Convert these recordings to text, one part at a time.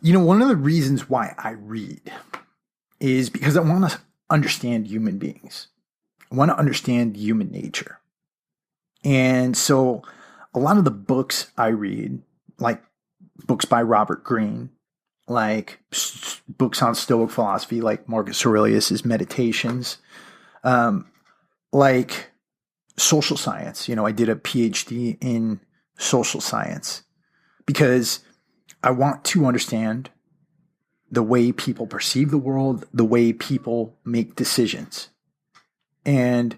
One of the reasons why I read is because I want to understand human beings. I want to understand human nature. And so a lot of the books I read, like books by Robert Greene, like books on Stoic philosophy, like Marcus Aurelius's Meditations, like social science. I did a PhD in social science because I want to understand the way people perceive the world, the way people make decisions. And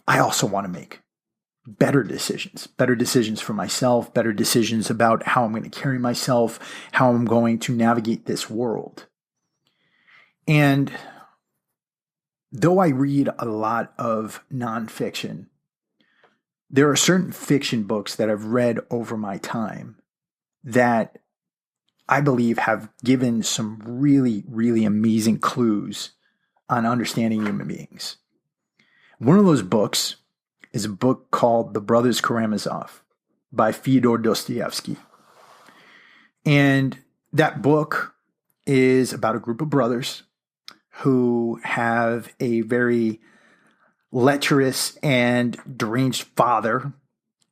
I also want to make better decisions for myself, better decisions about how I'm going to carry myself, how I'm going to navigate this world. And though I read a lot of nonfiction, there are certain fiction books that I've read over my time that I believe have given some really, really amazing clues on understanding human beings. One of those books is a book called The Brothers Karamazov by Fyodor Dostoyevsky. And that book is about a group of brothers who have a very lecherous and deranged father.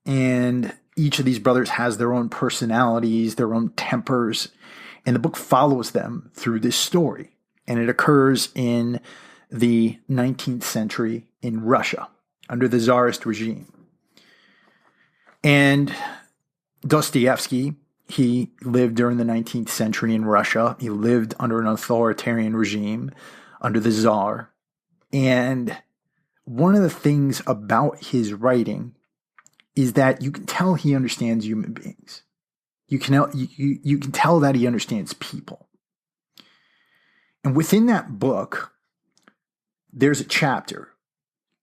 And each of these brothers has their own personalities, their own tempers. And the book follows them through this story. And it occurs in the 19th century in Russia under the Tsarist regime. And Dostoevsky, he lived during the 19th century in Russia. He lived under an authoritarian regime under the Tsar. And one of the things about his writing is that you can tell he understands human beings. You can tell that he understands people. And within that book, there's a chapter.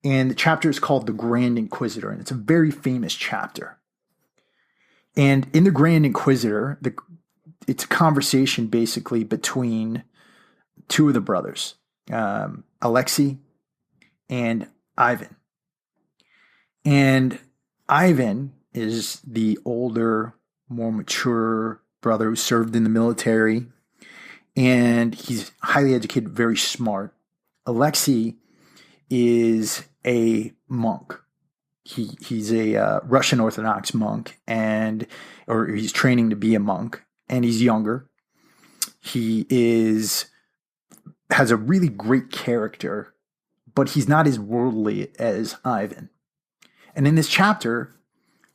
And the chapter is called The Grand Inquisitor. And it's a very famous chapter. And in The Grand Inquisitor, it's a conversation basically between two of the brothers, Alexei and Ivan. And Ivan is the older, more mature brother who served in the military. And he's highly educated, very smart. Alexei is a monk. He's a Russian Orthodox monk, or he's training to be a monk, and he's younger. He has a really great character, but he's not as worldly as Ivan. And in this chapter,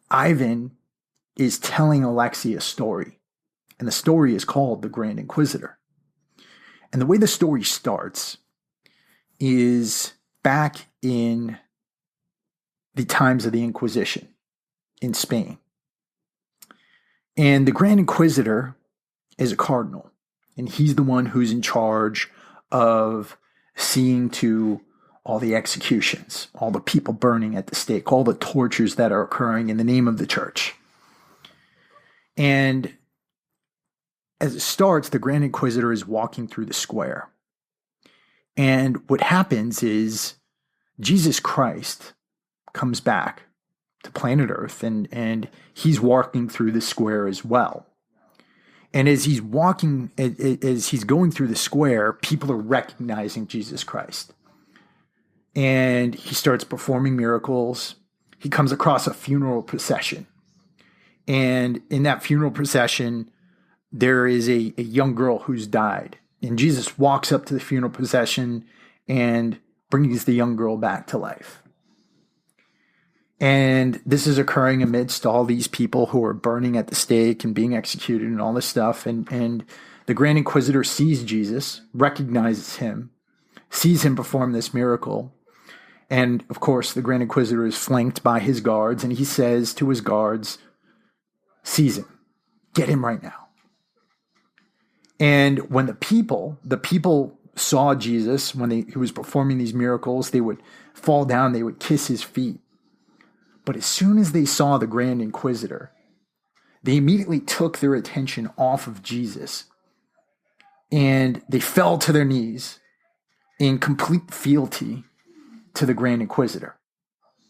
Ivan is telling Alexei a story, and the story is called The Grand Inquisitor. And the way the story starts is back in the times of the Inquisition in Spain. And the Grand Inquisitor is a cardinal, and he's the one who's in charge of seeing to all the executions, all the people burning at the stake, all the tortures that are occurring in the name of the church. And as it starts, the Grand Inquisitor is walking through the square. And what happens is Jesus Christ comes back to planet Earth, and he's walking through the square as well. And as he's walking, as he's going through the square, people are recognizing Jesus Christ. And he starts performing miracles. He comes across a funeral procession. And in that funeral procession, there is a young girl who's died. And Jesus walks up to the funeral procession and brings the young girl back to life. And this is occurring amidst all these people who are burning at the stake and being executed and all this stuff. And the Grand Inquisitor sees Jesus, recognizes him, sees him perform this miracle. And of course, the Grand Inquisitor is flanked by his guards, and he says to his guards, "Seize him. Get him right now." And when the people saw Jesus, when he was performing these miracles, they would fall down, they would kiss his feet. But as soon as they saw the Grand Inquisitor, they immediately took their attention off of Jesus, and they fell to their knees in complete fealty to the Grand Inquisitor,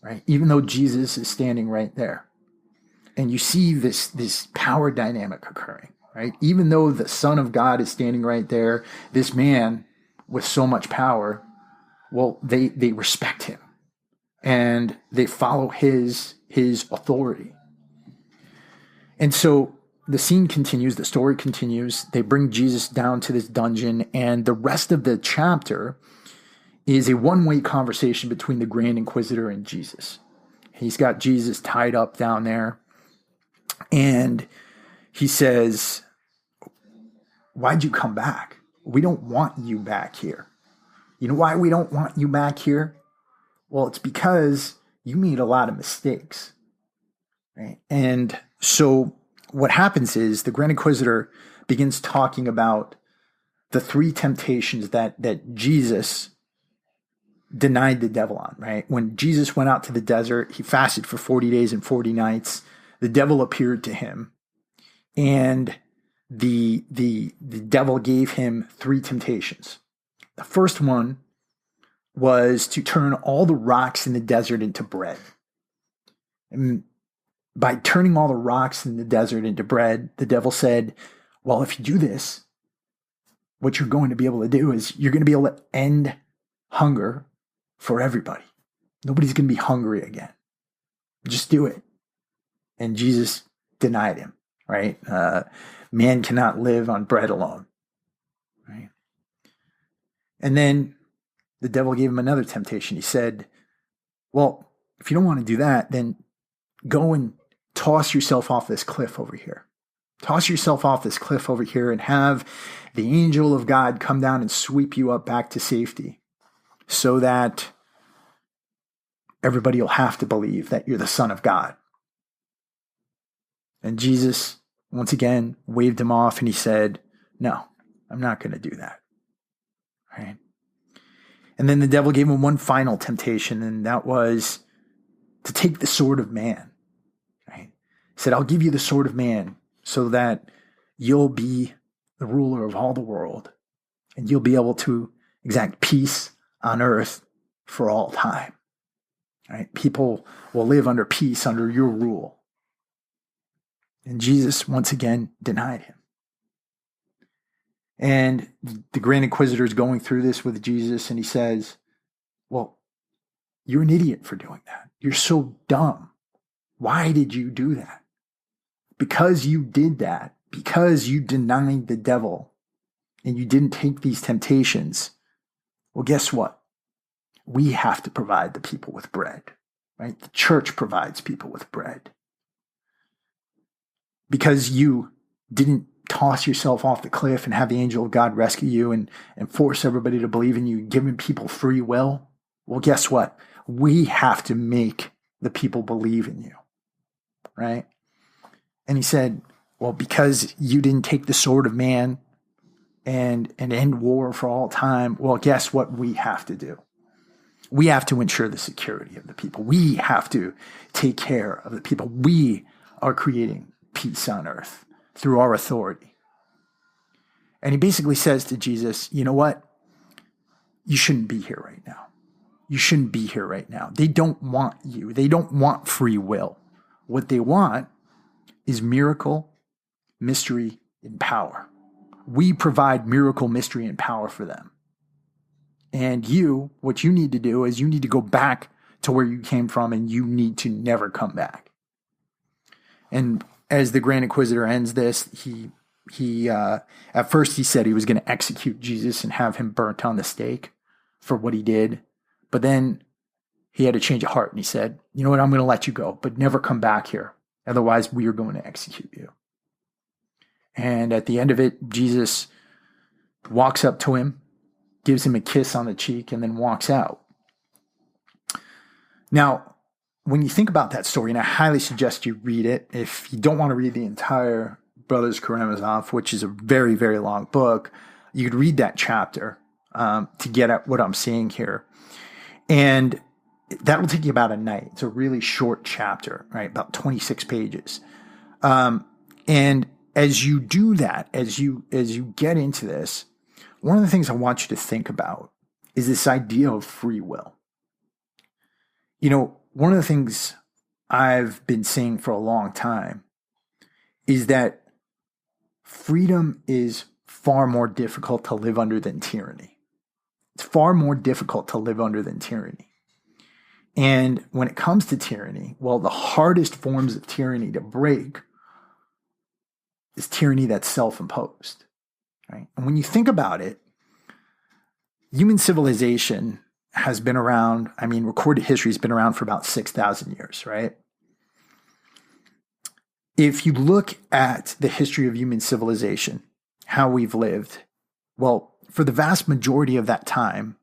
right? Even though Jesus is standing right there. And you see this power dynamic occurring. right? Even though the Son of God is standing right there, this man with so much power, well, they respect him and they follow his authority. And so the scene continues, the story continues. They bring Jesus down to this dungeon, and the rest of the chapter is a one-way conversation between the Grand Inquisitor and Jesus. He's got Jesus tied up down there, and he says, "Why'd you come back? We don't want you back here." You know why we don't want you back here? Well, it's because you made a lot of mistakes, right? And so what happens is the Grand Inquisitor begins talking about the three temptations that Jesus denied the devil on, right? When Jesus went out to the desert, he fasted for 40 days and 40 nights. The devil appeared to him, and the devil gave him three temptations. The first one was to turn all the rocks in the desert into bread. And by turning all the rocks in the desert into bread, the devil said, well, if you do this, what you're going to be able to do is you're going to be able to end hunger for everybody. Nobody's going to be hungry again. Just do it. And Jesus denied him, right? Man cannot live on bread alone, right? And then the devil gave him another temptation. He said, well, if you don't want to do that, then go and toss yourself off this cliff over here. Toss yourself off this cliff over here and have the angel of God come down and sweep you up back to safety so that everybody will have to believe that you're the Son of God. And Jesus, once again, waved him off and he said, no, I'm not going to do that. Right? And then the devil gave him one final temptation, and that was to take the sword of man. Right? He said, I'll give you the sword of man so that you'll be the ruler of all the world and you'll be able to exact peace on earth for all time. Right? People will live under peace under your rule. And Jesus, once again, denied him. And the Grand Inquisitor is going through this with Jesus, and he says, well, you're an idiot for doing that. You're so dumb. Why did you do that? Because you did that, because you denied the devil, and you didn't take these temptations, well, guess what? We have to provide the people with bread, right? The church provides people with bread. Because you didn't toss yourself off the cliff and have the angel of God rescue you and force everybody to believe in you, giving people free will, well, guess what? We have to make the people believe in you, right? And he said, well, because you didn't take the sword of man and end war for all time, well, guess what we have to do? We have to ensure the security of the people. We have to take care of the people. We are creating peace on earth through our authority. And he basically says to Jesus, you know what? You shouldn't be here right now. You shouldn't be here right now. They don't want you. They don't want free will. What they want is miracle, mystery, and power. We provide miracle, mystery, and power for them. And you, what you need to do is you need to go back to where you came from, and you need to never come back. And as the Grand Inquisitor ends this, he at first he said he was going to execute Jesus and have him burnt on the stake for what he did. But then he had a change of heart and he said, you know what, I'm going to let you go, but never come back here. Otherwise, we are going to execute you. And at the end of it, Jesus walks up to him, gives him a kiss on the cheek, and then walks out. Now, when you think about that story, and I highly suggest you read it, if you don't want to read the entire Brothers Karamazov, which is a very, very long book, you could read that chapter to get at what I'm saying here. And that'll take you about a night. It's a really short chapter, right? About 26 pages. And as you do that, as you get into this, one of the things I want you to think about is this idea of free will. You know, one of the things I've been saying for a long time is that freedom is far more difficult to live under than tyranny. It's far more difficult to live under than tyranny. And when it comes to tyranny, well, the hardest forms of tyranny to break is tyranny that's self-imposed, right? And when you think about it, human civilization has been around, recorded history has been around for about 6,000 years, right? If you look at the history of human civilization, how we've lived, well, for the vast majority of that time,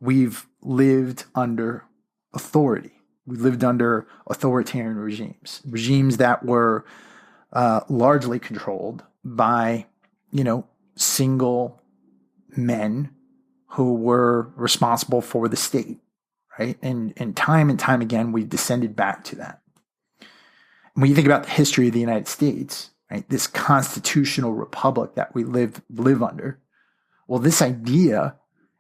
we've lived under authority. We lived under authoritarian regimes that were largely controlled by, single men who were responsible for the state, right? And time again, we've descended back to that. When you think about the history of the United States, right, this constitutional republic that we live under, well, this idea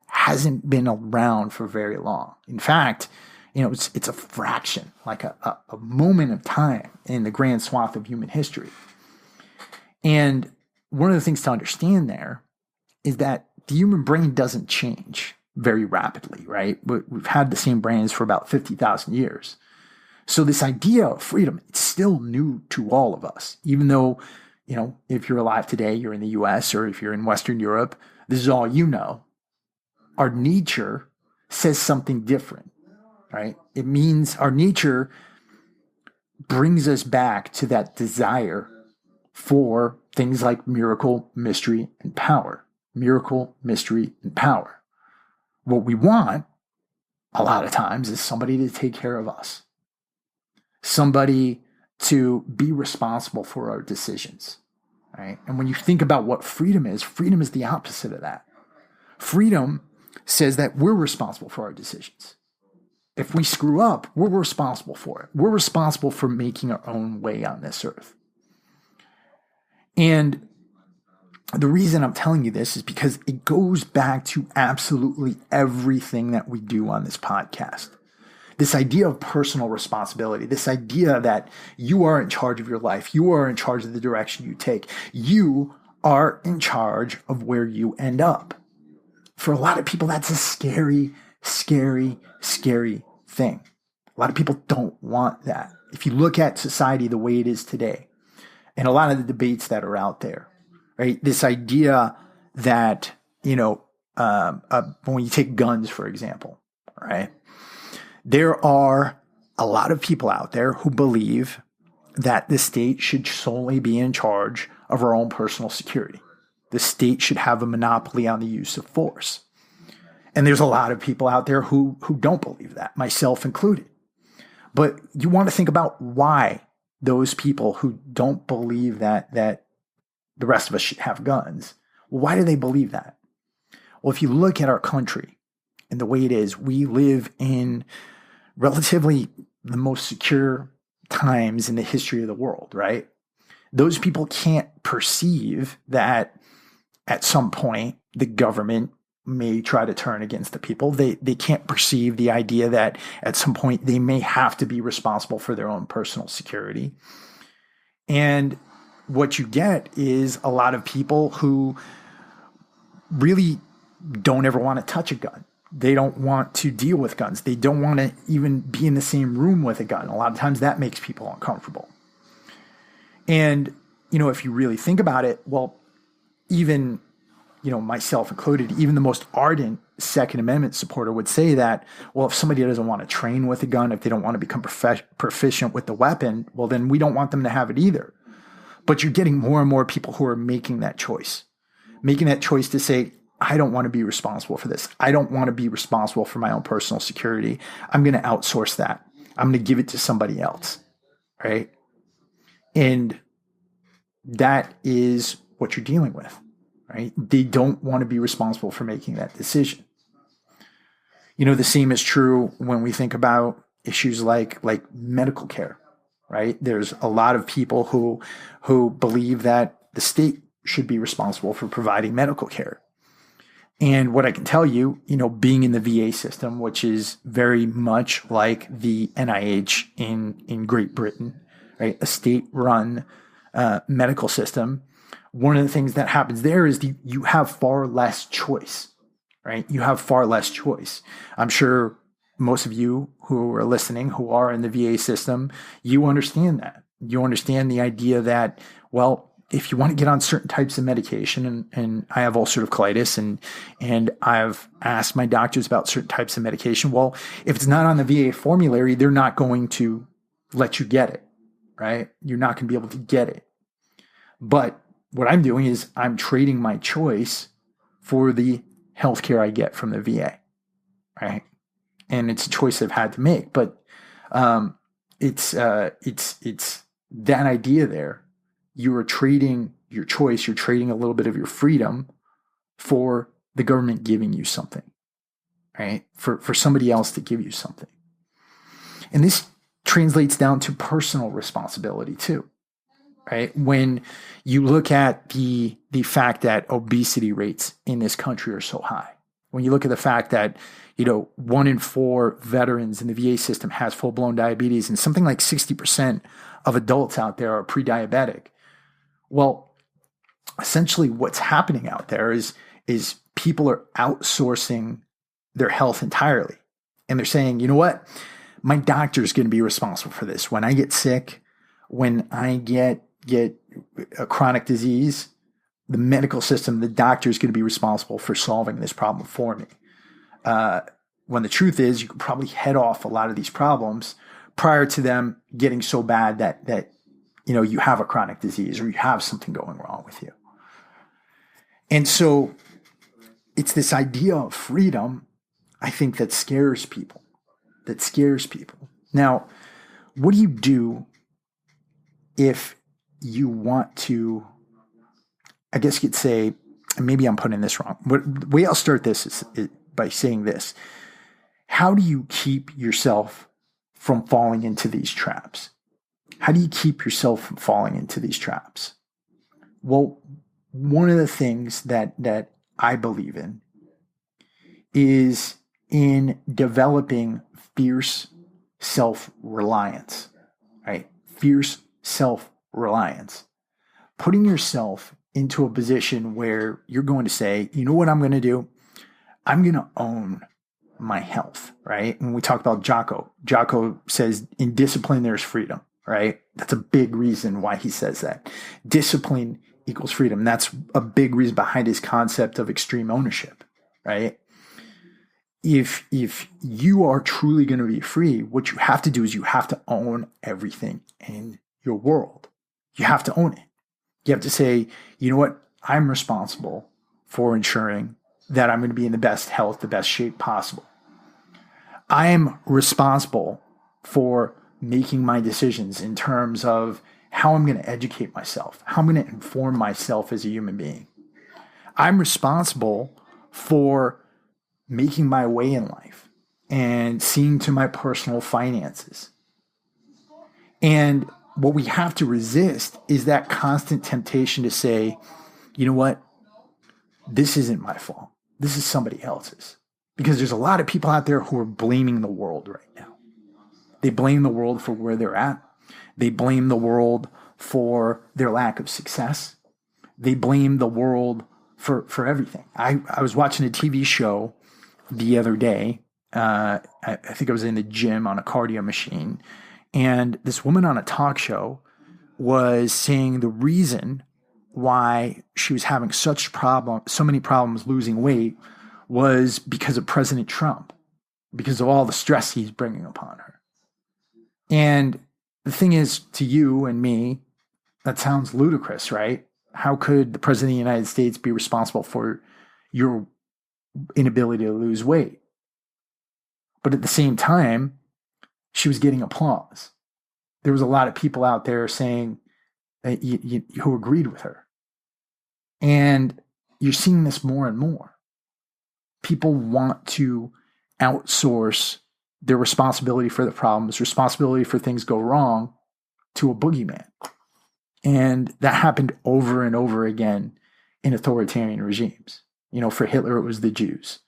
hasn't been around for very long. In fact, it's a fraction, like a moment of time in the grand swath of human history. And one of the things to understand there is that the human brain doesn't change very rapidly, right? We've had the same brains for about 50,000 years. So this idea of freedom, it's still new to all of us, even though, if you're alive today, you're in the US, or if you're in Western Europe, this is all you know. Our nature says something different, right? It means our nature brings us back to that desire for things like miracle, mystery, and power. Miracle, mystery, and power. What we want, a lot of times, is somebody to take care of us. Somebody to be responsible for our decisions, right? And when you think about what freedom is the opposite of that. Freedom says that we're responsible for our decisions. If we screw up, we're responsible for it. We're responsible for making our own way on this earth. And the reason I'm telling you this is because it goes back to absolutely everything that we do on this podcast. This idea of personal responsibility, this idea that you are in charge of your life, you are in charge of the direction you take, you are in charge of where you end up. For a lot of people, that's a scary, scary, scary thing. A lot of people don't want that. If you look at society the way it is today, and a lot of the debates that are out there, right? This idea that, when you take guns, for example, right? There are a lot of people out there who believe that the state should solely be in charge of our own personal security. The state should have a monopoly on the use of force. And there's a lot of people out there who don't believe that, myself included. But you want to think about why those people who don't believe that the rest of us should have guns, why do they believe that? Well, if you look at our country and the way it is, we live in relatively the most secure times in the history of the world, right? Those people can't perceive that at some point the government may try to turn against the people. They can't perceive the idea that at some point they may have to be responsible for their own personal security. And what you get is a lot of people who really don't ever want to touch a gun. They don't want to deal with guns. They don't want to even be in the same room with a gun. A lot of times that makes people uncomfortable. And, if you really think about it, well, even, myself included, even the most ardent Second Amendment supporter would say that, well, if somebody doesn't want to train with a gun, if they don't want to become proficient with the weapon, well, then we don't want them to have it either. But you're getting more and more people who are making that choice to say, I don't want to be responsible for this. I don't want to be responsible for my own personal security. I'm going to outsource that. I'm going to give it to somebody else, right? And that is what you're dealing with, right? They don't want to be responsible for making that decision. The same is true when we think about issues like medical care, right? There's a lot of people who believe that the state should be responsible for providing medical care. And what I can tell you, being in the VA system, which is very much like the NIH in Great Britain, right? A state-run medical system one of the things that happens there is you have far less choice, right? You have far less choice. I'm sure most of you who are listening, who are in the VA system, you understand that. You understand the idea that, well, if you want to get on certain types of medication, and I have ulcerative colitis, and I've asked my doctors about certain types of medication, well, if it's not on the VA formulary, they're not going to let you get it, right? You're not going to be able to get it. But what I'm doing is I'm trading my choice for the healthcare I get from the VA, right? And it's a choice I've had to make. But it's that idea there. You are trading your choice. You're trading a little bit of your freedom for the government giving you something, right? For somebody else to give you something. And this translates down to personal responsibility too, right? When you look at the fact that obesity rates in this country are so high, when you look at the fact that, 1 in 4 veterans in the VA system has full-blown diabetes, and something like 60% of adults out there are pre-diabetic. Well, essentially what's happening out there is people are outsourcing their health entirely. And they're saying, you know what? My doctor is going to be responsible for this. When I get sick, when I get a chronic disease, the medical system, the doctor is going to be responsible for solving this problem for me. When the truth is, you could probably head off a lot of these problems prior to them getting so bad that you have a chronic disease or you have something going wrong with you. And so it's this idea of freedom, I think, that scares people. Now, what do you do if you want to, I guess you could say, and maybe I'm putting this wrong. The way I'll start this is by saying this. How do you keep yourself from falling into these traps? How do you keep yourself from falling into these traps? Well, one of the things that I believe in is in developing fierce self-reliance, right? Fierce self-reliance. Putting yourself into a position where you're going to say, you know what I'm going to do? I'm going to own my health, right? When we talk about Jocko says, in discipline, there's freedom, right? That's a big reason why he says that. Discipline equals freedom. That's a big reason behind his concept of extreme ownership, right? If you are truly going to be free, what you have to do is you have to own everything in your world. You have to own it. You have to say, you know what? I'm responsible for ensuring that I'm going to be in the best health, the best shape possible. I am responsible for making my decisions in terms of how I'm going to educate myself, how I'm going to inform myself as a human being. I'm responsible for making my way in life and seeing to my personal finances. And what we have to resist is that constant temptation to say, you know what? This isn't my fault. This is somebody else's. Because there's a lot of people out there who are blaming the world right now. They blame the world for where they're at. They blame the world for their lack of success. They blame the world for everything. I was watching a TV show the other day. I think I was in the gym on a cardio machine. And this woman on a talk show was saying the reason why she was having so many problems losing weight was because of President Trump, because of all the stress he's bringing upon her. And the thing is, to you and me, that sounds ludicrous, right? How could the President of the United States be responsible for your inability to lose weight? But at the same time, she was getting applause. There was a lot of people out there saying who agreed with her. And you're seeing this more and more. People want to outsource their responsibility for the problems, responsibility for things go wrong, to a boogeyman. And that happened over and over again in authoritarian regimes. For Hitler, it was the Jews.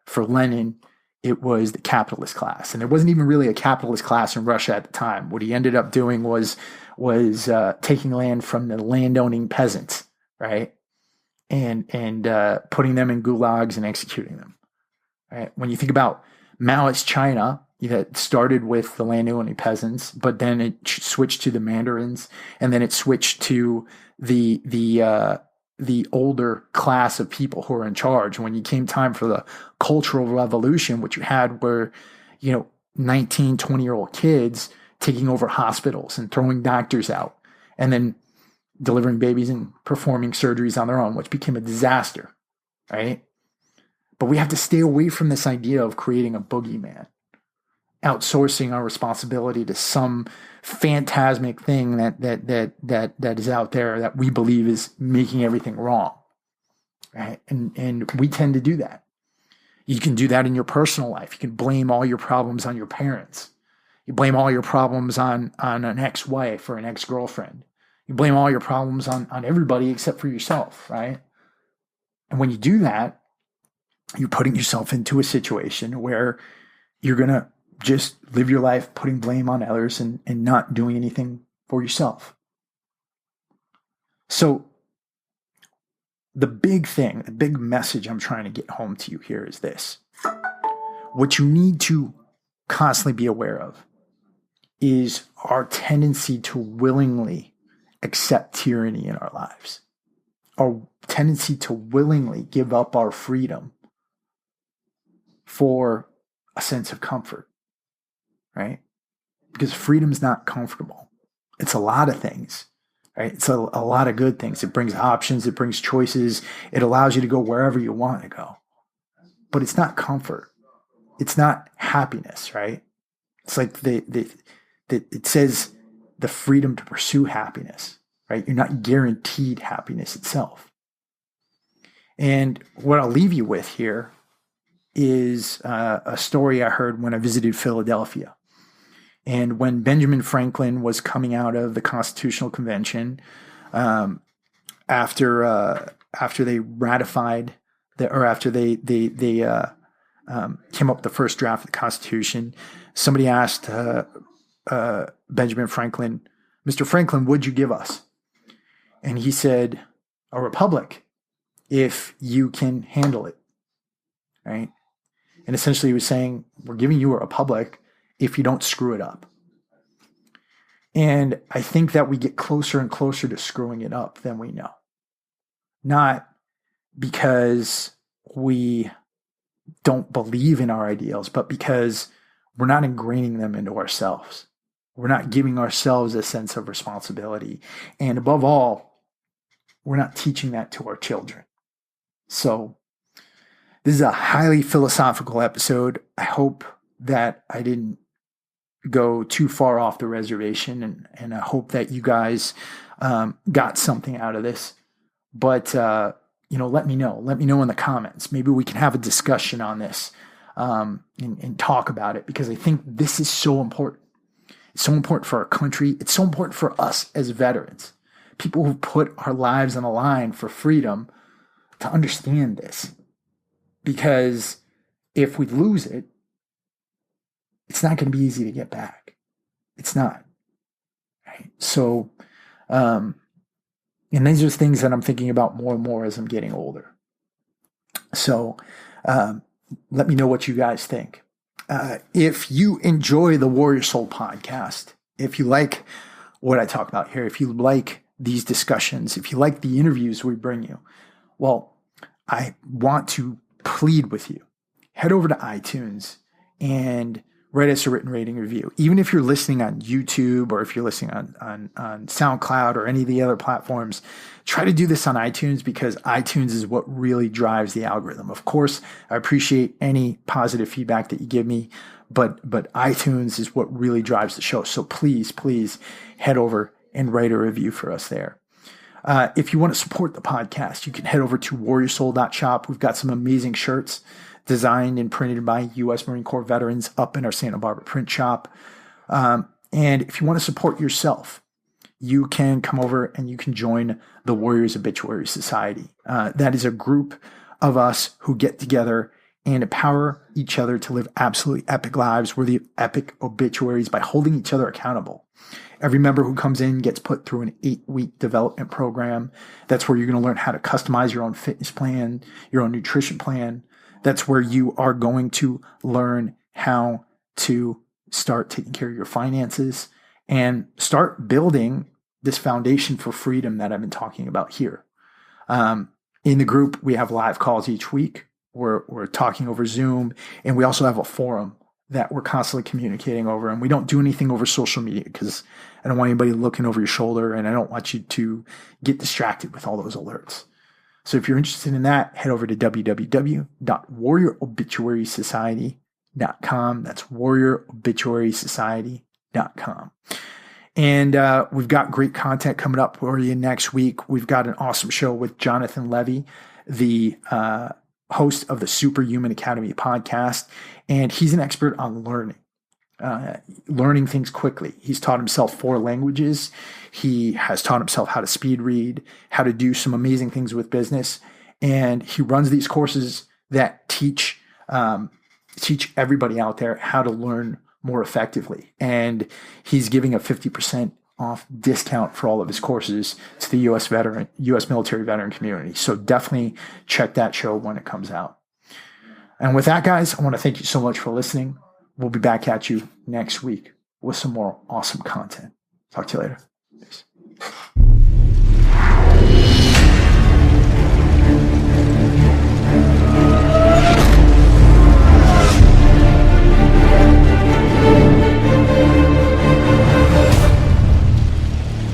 For Lenin, it was the capitalist class. And there wasn't even really a capitalist class in Russia at the time. What he ended up doing was taking land from the landowning peasants, right? And putting them in gulags and executing them, right? When you think about Maoist China, that started with the land-owning peasants, but then it switched to the Mandarins, and then it switched to the older class of people who are in charge. When it came time for the Cultural Revolution, what you had were, 19, 20-year-old kids taking over hospitals and throwing doctors out, and then delivering babies and performing surgeries on their own, which became a disaster, right? But we have to stay away from this idea of creating a boogeyman, outsourcing our responsibility to some phantasmic thing that is out there that we believe is making everything wrong, right? And we tend to do that. You can do that in your personal life. You can blame all your problems on your parents. You blame all your problems on an ex-wife or an ex-girlfriend. You blame all your problems on everybody except for yourself, right? And when you do that, you're putting yourself into a situation where you're going to just live your life putting blame on others and not doing anything for yourself. So the big thing, the big message I'm trying to get home to you here is this. What you need to constantly be aware of is our tendency to willingly accept tyranny in our lives, our tendency to willingly give up our freedom for a sense of comfort, right? Because freedom is not comfortable. It's a lot of things, right? It's a lot of good things. It brings options. It brings choices. It allows you to go wherever you want to go. But it's not comfort. It's not happiness, right? It's like it says the freedom to pursue happiness, right? You're not guaranteed happiness itself. And what I'll leave you with here is a story I heard when I visited Philadelphia. And when Benjamin Franklin was coming out of the Constitutional Convention, after they ratified after they came up with the first draft of the Constitution, somebody asked Benjamin Franklin, "Mr. Franklin, what'd you give us?" And he said, "A republic, if you can handle it," right? And essentially he was saying, we're giving you a republic if you don't screw it up. And I think that we get closer and closer to screwing it up than we know. Not because we don't believe in our ideals, but because we're not ingraining them into ourselves. We're not giving ourselves a sense of responsibility. And above all, we're not teaching that to our children. So this is a highly philosophical episode. I hope that I didn't go too far off the reservation, and I hope that you guys got something out of this. But, let me know. Let me know in the comments. Maybe we can have a discussion on this and talk about it, because I think this is so important. It's so important for our country. It's so important for us as veterans, people who put our lives on the line for freedom, to understand this. Because if we lose it, it's not going to be easy to get back. It's not. Right? So, and these are things that I'm thinking about more and more as I'm getting older. So, let me know what you guys think. If you enjoy the Warrior Soul podcast, if you like what I talk about here, if you like these discussions, if you like the interviews we bring you, well, I want to plead with you. Head over to iTunes and write us a written rating review. Even if you're listening on YouTube, or if you're listening on SoundCloud or any of the other platforms, try to do this on iTunes, because iTunes is what really drives the algorithm. Of course, I appreciate any positive feedback that you give me, but iTunes is what really drives the show. So please head over and write a review for us there. If you want to support the podcast, you can head over to warriorsoul.shop. We've got some amazing shirts designed and printed by U.S. Marine Corps veterans up in our Santa Barbara print shop. And if you want to support yourself, you can come over and you can join the Warriors Obituary Society. That is a group of us who get together and empower each other to live absolutely epic lives worthy of epic obituaries by holding each other accountable. Every member who comes in gets put through an 8-week development program. That's where you're going to learn how to customize your own fitness plan, your own nutrition plan. That's where you are going to learn how to start taking care of your finances and start building this foundation for freedom that I've been talking about here. In the group, we have live calls each week. We're talking over Zoom, and we also have a forum that we're constantly communicating over. And we don't do anything over social media because I don't want anybody looking over your shoulder, and I don't want you to get distracted with all those alerts. So if you're interested in that, head over to www.warriorobituarysociety.com. That's warriorobituarysociety.com. And we've got great content coming up for you next week. We've got an awesome show with Jonathan Levy, the host of the Superhuman Academy podcast. And he's an expert on learning things quickly. He's taught himself 4 languages. He has taught himself how to speed read, how to do some amazing things with business. And he runs these courses that teach everybody out there how to learn more effectively. And he's giving a 50% off discount for all of his courses to the U.S. military veteran community. So definitely check that show when it comes out. And with that, guys, I want to thank you so much for listening. We'll be back at you next week with some more awesome content. Talk to you later. Peace.